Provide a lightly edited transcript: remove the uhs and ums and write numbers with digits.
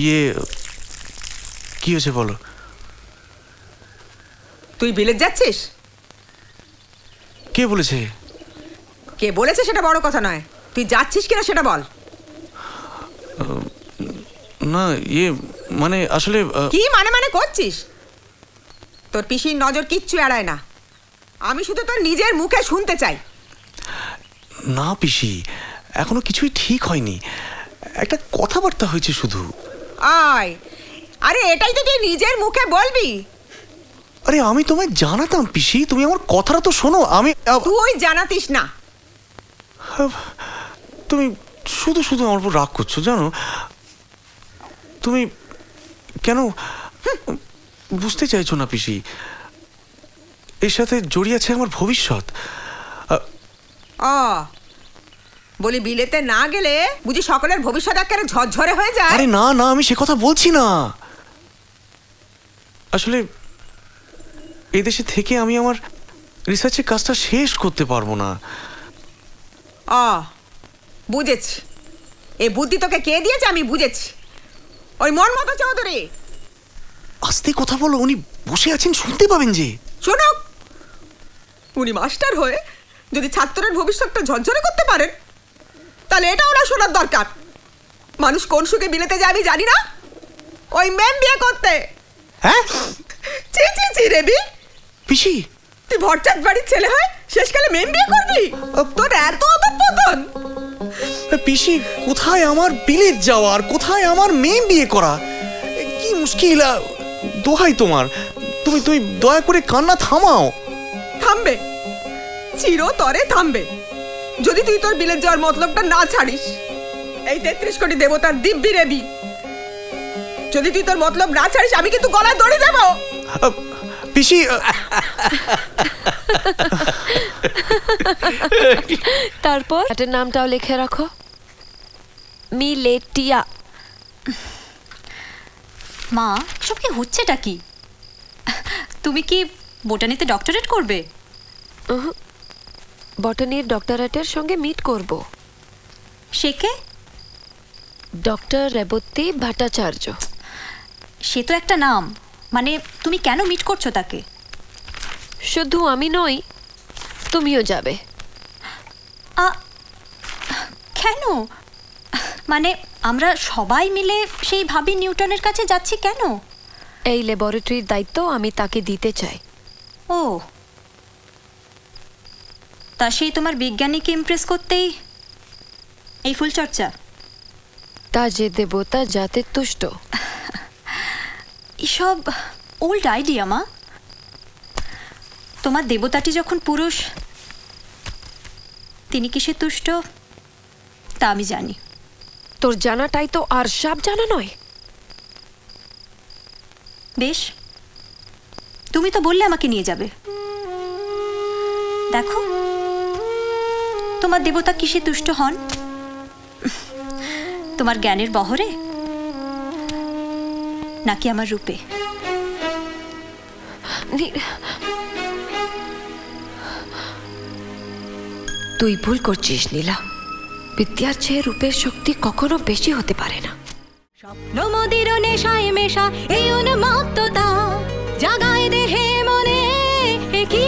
ইয়ে কি হয়েছে বলো? তুই বিলেত যাচ্ছিস? কে বলেছে? কে বলেছে সেটা বড় কথা নয়, তুই যাচ্ছিস কিনা সেটা বল। না ইয়ে মানে আসলে কি মানে করছিস? তোর পিসির নজর কিচ্ছু এড়ায় না, আমি শুধু তোর নিজের মুখে শুনতে চাই। না পিসি, এখনো কিছুই ঠিক হয়নি, একটা কথাবার্তা হয়েছে শুধু। আয়, আরে এটাই তো তুই নিজের মুখে বলবি। আরে আমি তোমায় জানাতাম পিসি, তুমি আমার কথাটা তো শোনো। আমি তুই জানাতিস না। তুমি শুধু শুধু আমার উপর রাগ করছো জানো। তুমি কেন বুঝতে চাইছো না পিসি? এর সাথে জড়িয়ে আছে আমার ভবিষ্যৎ। বলি বিলেতে না গেলে বুঝি সকলের ভবিষ্যৎ একেবারে ঝরঝরে হয়ে যায়? আরে না না, আমি সে কথা বলছি না। আসলে এদেশে থেকে আমি আমার রিসার্চের কাজটা শেষ করতে পারবো না। বুঝেছি, এই বুদ্ধি তোকে কে দিয়েছে আমি বুঝেছি। ওই মনমতো চৌধুরী। আস্তে কথা বলো, উনি বসে আছেন, শুনতে পাবেন যে। শোনুক, উনি মাস্টার হয়ে যদি ছাত্রের ভবিষ্যৎটা ঝরঝরে করতে পারেন, তাহলে এটা ওরা শোনার দরকার। মানুষ কোন সুখে বিলেতে যায় আমি জানি না, ওই মেম বিয়ে করতে। হ্যাঁ চি চি চি রেবি, পিসি তুই ভট্টাচ বাড়ির ছেলে হয় শেষকালে মেম বিয়ে করবি? তোর এত অধঃপতন। পিসি, কোথায় আমার বিলেত যাওয়ার, কোথায় আমার মেয়ে বিয়ে করা, কি মুশকিল। দোহাই তোমার, তুমি তুমি দয়া করে কান্না থামাও। থামবে, চিরতরে থামবে, যদি তুই তোর বিলেত যাওয়ার মতলবটা না ছাড়িস। এই 33 কোটি দেবতার দিব্যি রেবি, যদি তুই তোর মতলব না ছাড়িস আমি কিন্তু গলায় দড়ি দেব। পিসি তারপর এটার নামটাও লিখে রাখো, মিলেটিয়া। মা, সব কি হচ্ছেটা কি? তুমি কি বোটানিতে ডক্টরেট করবে? বটানির ডক্টরেটের সঙ্গে মিট করব। সে কে? ডক্টর রেবতী ভট্টাচার্য। সে তো একটা নাম, মানে তুমি কেন মিট করছো তাকে? শুধু আমি নই, তুমিও যাবে। কেন? মানে আমরা সবাই মিলে সেই ভাবি নিউটনের কাছে যাচ্ছি কেন? এই ল্যাবরেটরির দায়িত্ব আমি তাকে দিতে চাই। ও, তা সেই তোমার বিজ্ঞানীকে ইমপ্রেস করতেই এই ফুলচর্চা? তা যে দেবতা যাতে তুষ্ট। এসব ওল্ড আইডিয়া মা। তোমার দেবতাটি যখন পুরুষ, তিনি কিসে তুষ্ট তা আমি জানি। তোর জানাটাই তো আর সব জানা নয়। বেশ, তুমি তো বললে আমাকে নিয়ে যাবে। দেখো তোমার দেবতা কিসে তুষ্ট হন, তোমার জ্ঞানের বহরে নাকি আমার রূপে? তুই ভুল করছিস নীলা, বিদ্যার চেয়ে রূপের শক্তি কখনো বেশি হতে পারে না। স্বপ্ন মদির নেশায় মেশা এই উন্মত্ততা জাগায় দেহে মনে কি